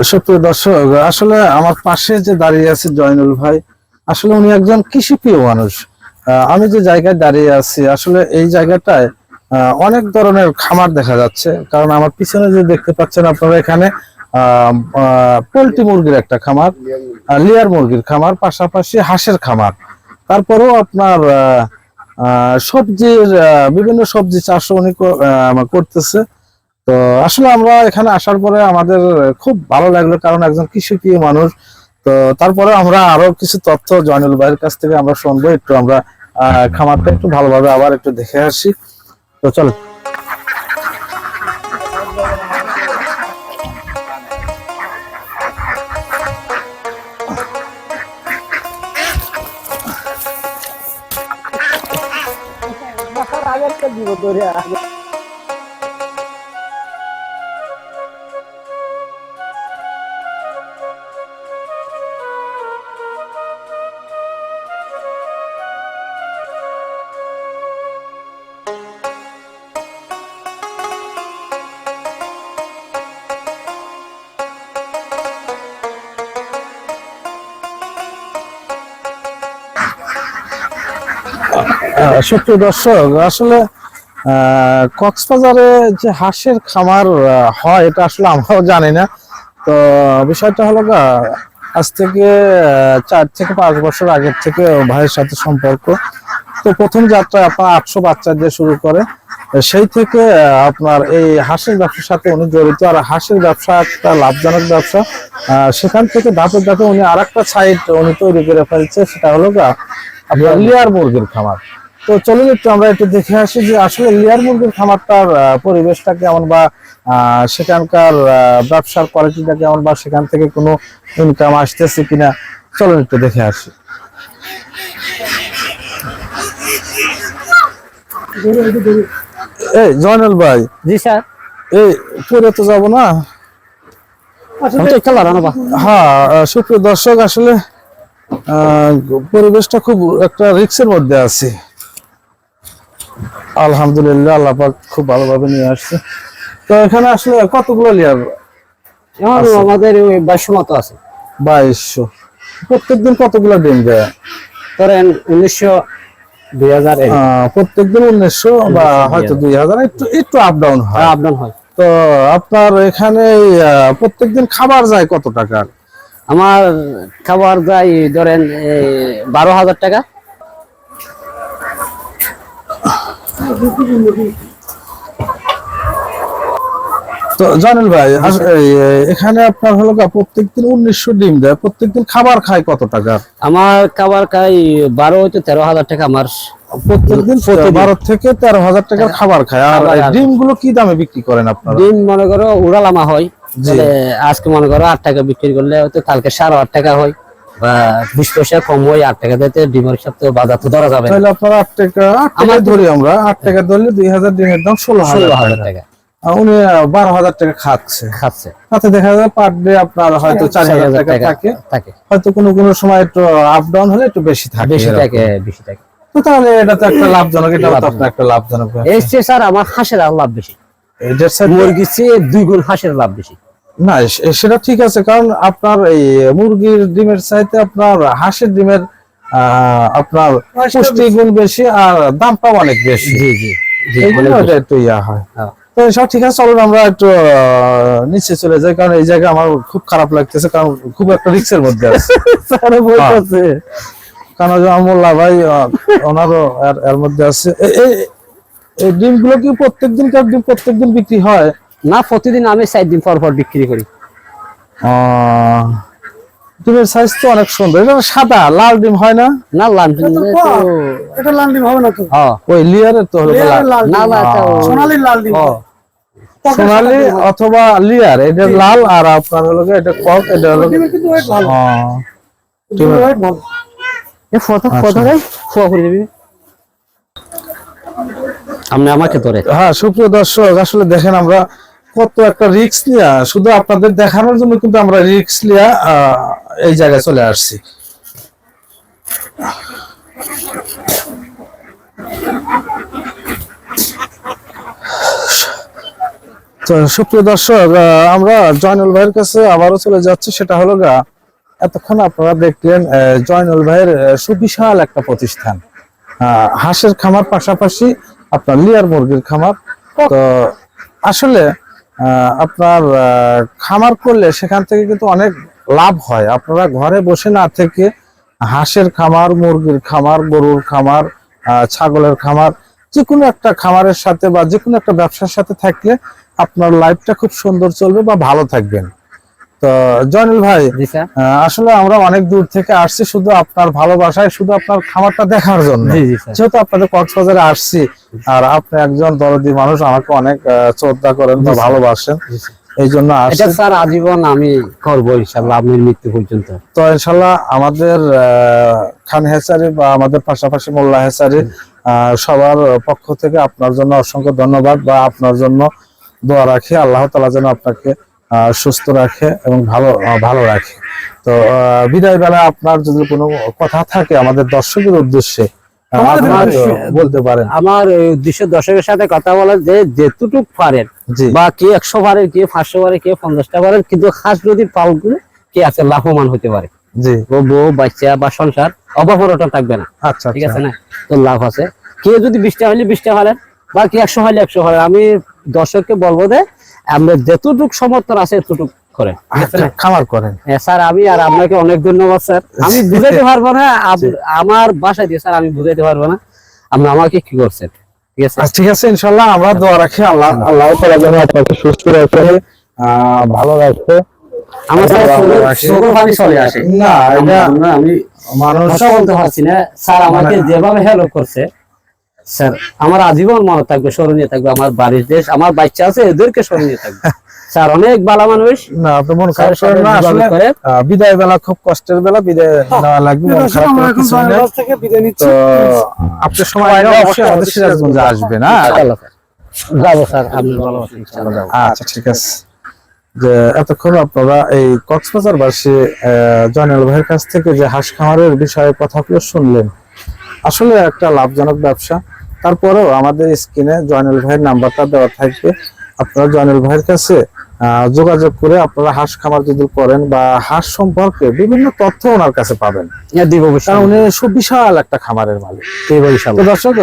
সুপ্রিয় দর্শক, আসলে আমার পাশে যে দাঁড়িয়ে আছে জয়নুল ভাই, আসলে উনি একজন কৃষিপ্রিয় মানুষ। আমি যে জায়গায় দাঁড়িয়ে আছি, আসলে এই জায়গাটায় অনেক ধরনের খামার দেখা যাচ্ছে। কারণ আমার পিছনে যে দেখতে পাচ্ছেন আপনারা, এখানে পোল্ট্রি মুরগির একটা খামার, লেয়ার মুরগির খামার, পাশাপাশি হাঁসের খামার। তারপরেও আপনার সবজির বিভিন্ন সবজি চাষ উনি করতেছে। তো আসলে আমরা এখানে আসার পরে আমাদের খুব ভালো লাগলো, কারণ একজন কৃষকীয় মানুষ। তো তারপরে আমরা আরো কিছু তথ্য জয়নুল ভাইয়ের কাছ থেকে আমরা শুনবো। একটু আমরা খামারটা একটু ভালোভাবে আবার একটু দেখে আসি। তো চলো। সুপ্রিয় দর্শক, আসলে কক্সবাজারে যে হাঁসের খামার হয়, এটা আসলে আমরাও জানি না। তো বিষয়টা হলো আজ থেকে 4 থেকে 5 বছর আগের থেকে ভাইয়ের সাথে সম্পর্ক। তো প্রথম যাত্রা আপনার 800 বাচ্চা দিয়ে শুরু করে, সেই থেকে আপনার এই হাঁসের ব্যবসার সাথে উনি জড়িত। আর হাঁসের ব্যবসা একটা লাভজনক ব্যবসা। সেখান থেকে ধাপে ধাপে উনি আর একটা সাইট উনি তৈরি করে ফেলছে, সেটা হলো আপনার লেয়ার মুরগির খামার। তো চলুন একটু আমরা একটু দেখে আসি যে আসলে লেয়ার মুরগির খামারটার পরিবেশটা কেমন, বা সেখানকার ব্যবসার কোয়ালিটিটা কেমন, বা সেখান থেকে কোনো ইনকাম আসতেছে কিনা। চলুন একটু দেখে আসি। এই জয়নুল ভাই। জি স্যার। এই পরে তো যাবো না। হ্যাঁ, সুপ্রিয় দর্শক, আসলে পরিবেশটা খুব একটা রিস্কের মধ্যে আছে। আলহামদুলিল্লাহ, আল্লাহ পাক খুব ভালোভাবে নিয়ে আসছে। তো এখানে আসলে কতগুলো লেয়ার? আমাদের 2200 মতো আছে। 2200। প্রত্যেকদিন কতগুলো ডিম দেয়? ধরেন 1900, 2000। প্রত্যেকদিন 1900 বা হয়তো 2000, একটু একটু আপ ডাউন হয়। আপ ডাউন হয়। তো আপনার এখানে প্রত্যেকদিন খাবার যায় কত টাকার? আমার খাবার যায় ধরেন 12,000 টাকা। তো জয়নুল ভাই, এখানে আপনার হলো প্রত্যেকদিন 1900 ডিম দেয়, প্রত্যেকদিন খাবার খায় কত টাকা? আমার খাবার খাই 12 হইতে 13,000 টাকা। আমার প্রত্যেকদিন 12 থেকে 13,000 টাকার খাবার খায়। আর ডিম গুলো কি দামে বিক্রি করেন আপনারা? ডিম মনে করো উড়ালামা হয়, আজকে মনে করো 8 টাকা বিক্রি করলে হয়তো কালকে 8.5 টাকা হয়, বা 20 পয়সা কম হয়। 8 টাকা দিতে ডিমের সাথে বাজার তো ধরা যাবে। তাহলে আপনারা 8 টাকা ধরি, আমরা 8 টাকা ধরলে 2000 ডিমের দাম 16,000 টাকা। উনি 12,000 টাকা খাচ্ছে। তাতে দেখা যায় পার ডে আপনার হয়তো 4,000 টাকা থাকে। হয়তো কোনো সময় একটু আপ ডাউন হলে একটু বেশি থাকে। তো তাহলে এটা তো একটা লাভজনক, এটা তো আপনার একটা লাভজনক। এই স্যার, আমার হাঁসের লাভ বেশি। এটার সাথে মুরগির চেয়ে 2 গুণ হাঁসের লাভ বেশি। না, সেটা ঠিক আছে, কারণ আপনার এই মুরগির ডিমের চাইতে আপনার হাঁসের ডিমের আপনার পুষ্টি গুণ বেশি, আর দামটাও অনেক বেশি। জি। একটু ইয়া হয়। তো সব ঠিক আছে, চলুন আমরা একটু নিচে চলে যাই, কারণ এই জায়গা আমার খুব খারাপ লাগতেছে, কারণ খুব একটা রিস্কের মধ্যে আছে। কারণ মোল্লা ভাই ওনারও এর মধ্যে আছে। এই ডিমগুলো কি প্রত্যেকদিন বিক্রি হয়? না, প্রতিদিন আমি 4 দিন পর বিক্রি করি। ডিমের সাইজ তো অনেক সুন্দর। এটা সাদা লাল ডিম হয় না? না, লাল ডিম এটা লাল ডিম হবে না তো। ওই লিয়ারের তো হলো না, সোনালী লাল ডিম। সোনালী অথবা লিয়ার, এটা লাল। আর আপনার হলো এটা কক, এটা হলো কিন্তু ওয়েট ভালো। ডিমের ওয়েট ভালো। এ ফটো দেই ফোয়া করে দিবি। আপনি আমাকে ধরে। হ্যাঁ, সুপ্রিয় দর্শক, আসলে দেখেন আমরা কত একটা রিস্ক নিয়ে, শুধু আপনাদের দেখানোর জন্য কিন্তু আমরা রিস্ক নিয়ে এই জায়গায় চলে আসছি। তো সুপ্রিয় দর্শক, আমরা জয়নুল ভাইয়ের কাছে আবারও চলে যাচ্ছি। সেটা হলো এতক্ষণ আপনারা দেখলেন জয়নুল ভাইয়ের সুবিশাল একটা প্রতিষ্ঠান, হাঁসের খামার পাশাপাশি আপনার লেয়ার মুরগির খামার। তো আসলে আপনার খামার করলে সেখান থেকে কিন্তু অনেক লাভ হয়। আপনারা ঘরে বসে না থেকে হাঁসের খামার, মুরগির খামার, গরুর খামার, ছাগলের খামার, যে কোনো একটা খামারের সাথে বা যে কোনো একটা ব্যবসার সাথে থাকলে আপনার লাইফটা খুব সুন্দর চলবে বা ভালো থাকবেন। তো জয়নুল ভাই, জি স্যার। আসলে আমরা অনেক দূর থেকে আসছি শুধু আপনার ভালোবাসায়, শুধু আপনার খামারটা দেখার জন্য। জি জি স্যার। যেহেতু আপনাদের কক্সবাজারে আসছি, আর আপনি একজন দরদি মানুষ, আমাকে অনেক শ্রদ্ধা করেন বা ভালোবাসেন, এই জন্য আসছি। এটা স্যার আজীবন আমি করবো ইনশাআল্লাহ, আপনার মৃত্যু পর্যন্ত। তো ইনশাল্লাহ আমাদের খান হেসারি বা আমাদের পাশাপাশি মোল্লা হেসারি সবার পক্ষ থেকে আপনার জন্য অসংখ্য ধন্যবাদ, বা আপনার জন্য দোয়া রাখি আল্লাহ তাআলা যেন আপনাকে সুস্থ রাখে এবং ভালো রাখে। তো বিদায় বেলা আপনার যদি কোনো কথা থাকে আমাদের দর্শকের উদ্দেশ্যে আপনার বলতে পারেন। আমার উদ্দেশ্য দর্শকের সাথে কথা বলা যে যেটুকু পারেন, জি বা কে 100 পারেন, কে 500 পারে, কে 50টা পারেন, কিন্তু হাঁস যদি পালন করে কে আছে লাভবান হতে পারে। জি বউ বাচ্চা বা সংসার অভাবরটা থাকবে না। আচ্ছা ঠিক আছে আচ্ছা। না? তো লাভ আছে। কে যদি 20টা হলে 20টা পারেন, বা কে 100 হলে 100 পারেন। আমি দর্শককে বলবো যে আমরা যতটুক সমর্থন আছে এতটুক করেন। ঠিক আছে না? খামার করেন। হ্যাঁ স্যার, আমি আর আপনাকে অনেক ধন্যবাদ স্যার। আমি বুঝাইতে পারবো না, আমার বাসায় দিয়ে স্যার আমি বুঝাইতে পারবো না আপনি আমাকে কি করছেন। ঠিক আছে, ঠিক আছে, ইনশাল্লাহ আমরা দোয়া রাখি আল্লাহ তাআলা যেন আপনাকে সুস্থ রাখে, ভালো রাখে। আমার স্যার চোখের পানি চলে আসে। না, এটা আমি মানুষ কথা বলতে পারছি না স্যার। আমাকে যেভাবে হেল্প করছে স্যার, আমার আজীবন মনে থাকবে, স্মরণীয় থাকবে। আমার বাড়ির দেশ, আমার বাচ্চা আছে, এদেরকে স্মরণীয় থাকবে। স্যার অনেক ভালো মানুষ। না, আপনি মন খারাপ করেন না। আসলে বিদায় বেলা খুব কষ্টের বেলা, বিদায় নেওয়া লাগবে, মন খারাপ আমরা করার এখন কিছু নেই। জয়নুল থেকে বিদায় নিচ্ছি। তো আপনার সময় আগে অবশ্যই আমাদের সিরাজগঞ্জে আসবেন। যাবো স্যার, আপনি ভালো আছেন ইনশাআল্লাহ যাবো। আচ্ছা ঠিক আছে। যে এতক্ষণ আপনারা এই কক্সবাজারবাসী জয়নুল ভাইয়ের কাছ থেকে যে হাঁস খামারের বিষয়ে কথাগুলো শুনলেন, আসলে একটা লাভজনক ব্যবসা। তারপরেও আমাদের স্ক্রিনে জয়নুল ভাইয়ের নাম্বারটা দেওয়া থাকবে, আপনারা জয়নুল ভাইয়ের কাছে যোগাযোগ করে আপনারা হাঁস খামার যদি করেন বা হাঁস সম্পর্কে বিভিন্ন তথ্য ওনার কাছে পাবেন। কারণ উনি সুবিশাল একটা খামারের মালিক। তো দর্শক,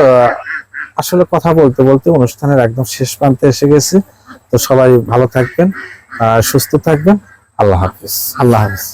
আসলে কথা বলতে বলতে অনুষ্ঠানের একদম শেষ প্রান্তে এসে গেছি। তো সবাই ভালো থাকবেন, সুস্থ থাকবেন। আল্লাহ হাফিজ। আল্লাহ হাফেজ।